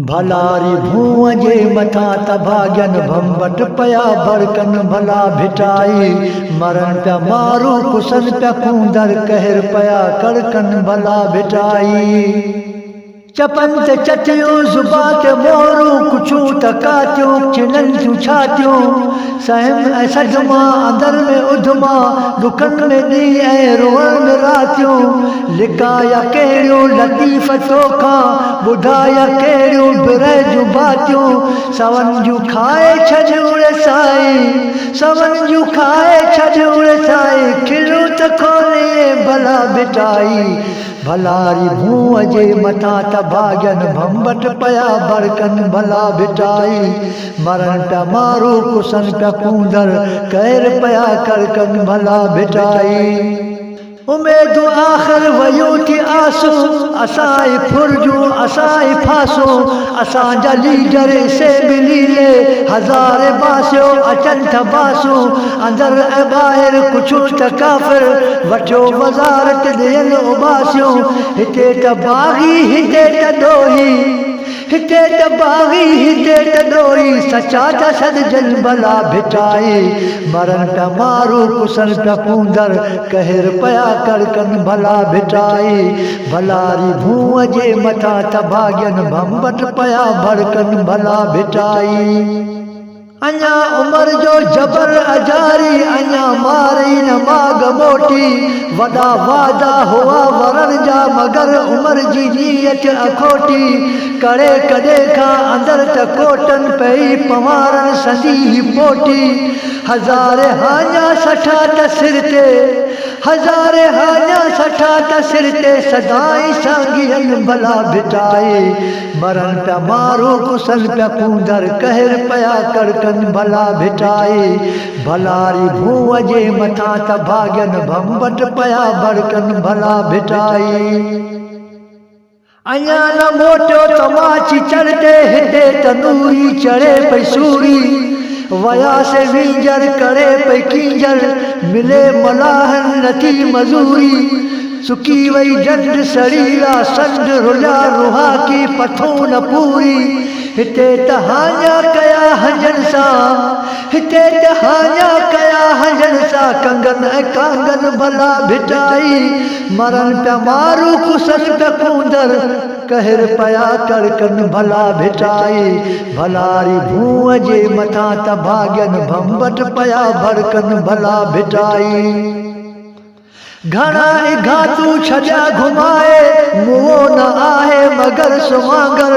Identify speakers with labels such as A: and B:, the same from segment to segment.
A: भलारी भूअ जे मथां तभाग्यन भंबट पया बरकन भला भिटाई मरण प्या मारू कुसन प्या कूंदर कहर पया कड़कन भला भिटाई चपन ते चटियूं ज़ुबा ते मोरू कुछू तकातियूं चिनन थियूं छातियूं सहम ऐं सदमा अंदर में उधमा दुखन में ॾींहं ऐं रोअण में रातियूं लिकाया कहिड़ियूं लतीफ़ तोखां ॿुधाया कहिड़ियूं बिरह जूं बातियूं सवन जूं खाए छॾ उड़े साईं सवन जूं खाए छॾ उड़े साईं खिलूं त खोले भला भिटाई भलारी भूअ जे मथां तभाग्यन भंबट पया बरकन भला भिटाई मरण प्या मारू कुसन प्या कूंदर कहर पया कड़कन भला भिटाई उमेदू आख़िर वयूं थी आसूं असाई फुरजूं असाई फासूं असांजा लीडर से मिलीले हज़ारे बासियो अचन था बासूं अंदर ऐं ॿाहिरि कुझु त काफ़िर वठो वज़ारत ॾियन उबासियूं हिते त बाग़ी हिते त ॾोही हिते त बाग़ी हिते त ॾोही सचा त सॾजन भला भिटाई मरण प्या मारू कुसन प्या कूंदर कहर पया कड़कन भला भिटाई भलारी भूअ जे मथां तभाग्यन भंबट पया भड़कन भला भिटाई अञा उमर जो जबर अजारी अञा मारी न माग मोटी वॾा वादा हुआ वरण जा मगर उमर जी नीयत अखोटी करे कॾे खां अंदर त कोटन पई पवारन सदी पोटी हज़ारे हाञा सठा त सिर ते हज़ारे हाञा सठा त सिर ते सदाई सांगियन भला भिटाई मरण प्या मारू कुसन प्या कूंदर कहर पया कड़कन भला भिटाई भलारी भूअ जे मथां तभाग्यन भंबट पया बरकन भला भिटाई अञा न मोटियो तमाची चढ़ते हिते तनूरी चढ़े पई सूरी वया से वींजर करे पई कींजर मिले मलाहन नथी मजूरी सुकी वई डंड सरीरा संड रुला रुहा की पथो न पूरी हिते त हाञा कया हंजन सां हिते त हाञा कया हंजन सां कंगन ऐं कांगन भला भिटाई मरण प्या मारू कुसन प्या कूंदर कहर पया कड़कन भला भिटाई भलारी भूअ जे मथां तभाग्यन भंबट पया भड़कन भला भिटाई घणा घातू छॾिया घुमाए मुओ न आहे मगर सुमांगर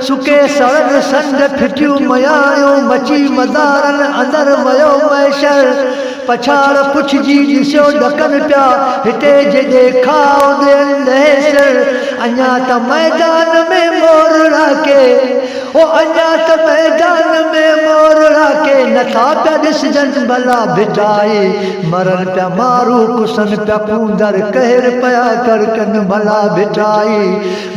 A: सुके सड़न संड फिटियूं मयायूं मची मदारन अंदर वयो मैशर पछाड़ पुछजी ॾिसो ॾकन पिया हिते जेॾे खाओ ॾेसर अञा त मैदान में मोरड़ा के ओ अञा त मैदान में मोरड़ा के नथा पिया ॾिसजन भला भिटाई मरण प्या मारू कुसन प्या कूंदर कहर पया कड़कन भला भिटाई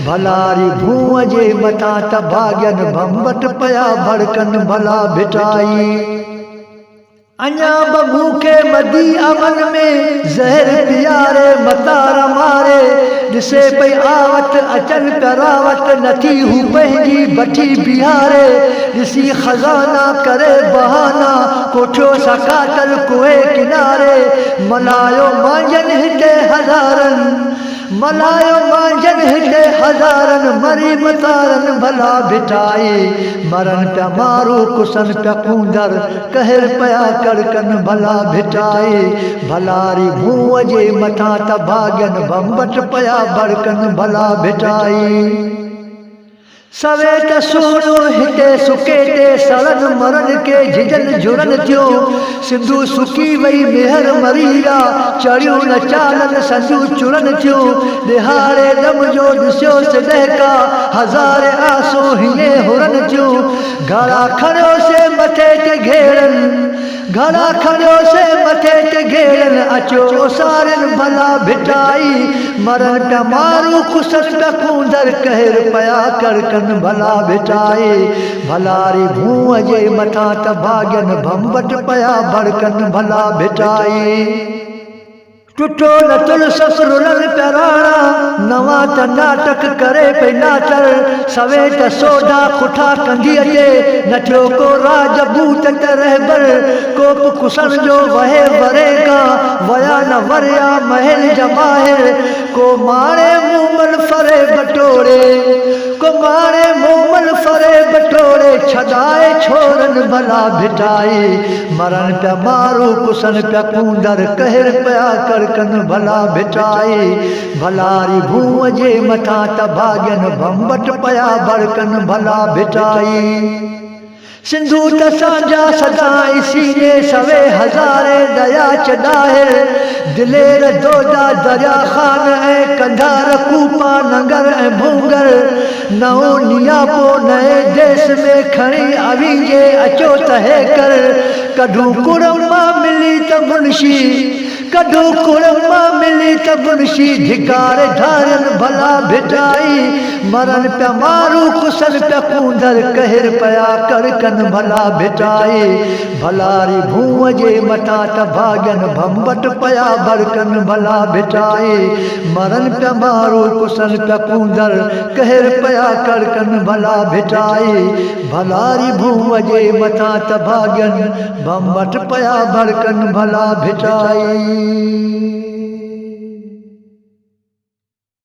A: भलारी भूअ जे मथां तभाग्यन भंबट पया भड़कन भला भिटाई अञा बबू के मदी अमन में ज़हर पियारे मतार मारे ॾिसे पई आवत अचन करावत नथी हू पंहिंजी बठी बिहारे ॾिसी खज़ाना करे बहाना कोठियो सां कातल कुए किनारे मल्हायो मांजन हिते हज़ारन मल्हायो मांजन हिते हज़ारन मरी मतारन भला भिटाई मरण प्या मारू कुसन प्या कूंदर कहर पया कड़कन भला भिटाई भलारी भूअ जे मथां तभाग्यन भंबट पया बरकन भला भिटाई सवे त सोनो हिते सुके ते सड़न मरन के झिझन झुरन थियो सिंधु सुकी वई मेहर मरीरा चढ़ियूं न चालन संधू चुरन थियो दिहाड़े दम जो ॾिसियो सिदहका हज़ारे आसो हीअं हुरन थियो घड़ा खड़ो से मथे ते घेरन घड़ा खड़ो से मथे ते घेरन अचो उसारन भला भिटाई मरण प्या मारू कुसन प्या कूंदर कहर पया कड़कन भला भिटाई भलारी भूअ जे मथां तभाग्यन भंबट पया भड़कन भला भिटाई टुटो न तुल ससुरन प्याराणा नवा त नाटक करे पे नाचर सवे त सोडा खुठा कंदी अचे न थियो को राजपूत त रहबर कोप कुसन जो वहे वरेगा वया न वरिया महल जमाहिर को मारे मूमल फरे बटोरे को मारे मूमल फरे बटोरे छदाए छोरन भला भिटाई मरण प्या मारू कुसन प्या कूंदर कहर पया कर कन भला भिटाई भलारी भूअ जे मथा त भाग्यन भंबट पया बड़कन भला भिटाई सिंधु त सांझा सदाई सीने सवे हज़ारे दया चढ़ाए दिलेर दोदा दरिया खान ऐं कंधार कूपा नंगर ऐं भूंगर नओ नियापो नए देश में खणी अवीजे अचो त हे कर कढू कुड़मा मिली त मुंशी कढू कुड़मा मिली त मुंशी धिकार धारन भला भिटाई मरण प्या मारू कुसन प्या कूंदर कहर पया कर कन भला भिटाई भलारी भूअ जे मथा त भाग्यन भंबट पया बड़कन भला भिटाई मरण प्या मारू कुसन प्या कूंदर कहर पया कर कन भला भिटाई भलारी भूअ जे मथा त भाग्यन भंबट पया बड़कन भला भिटाई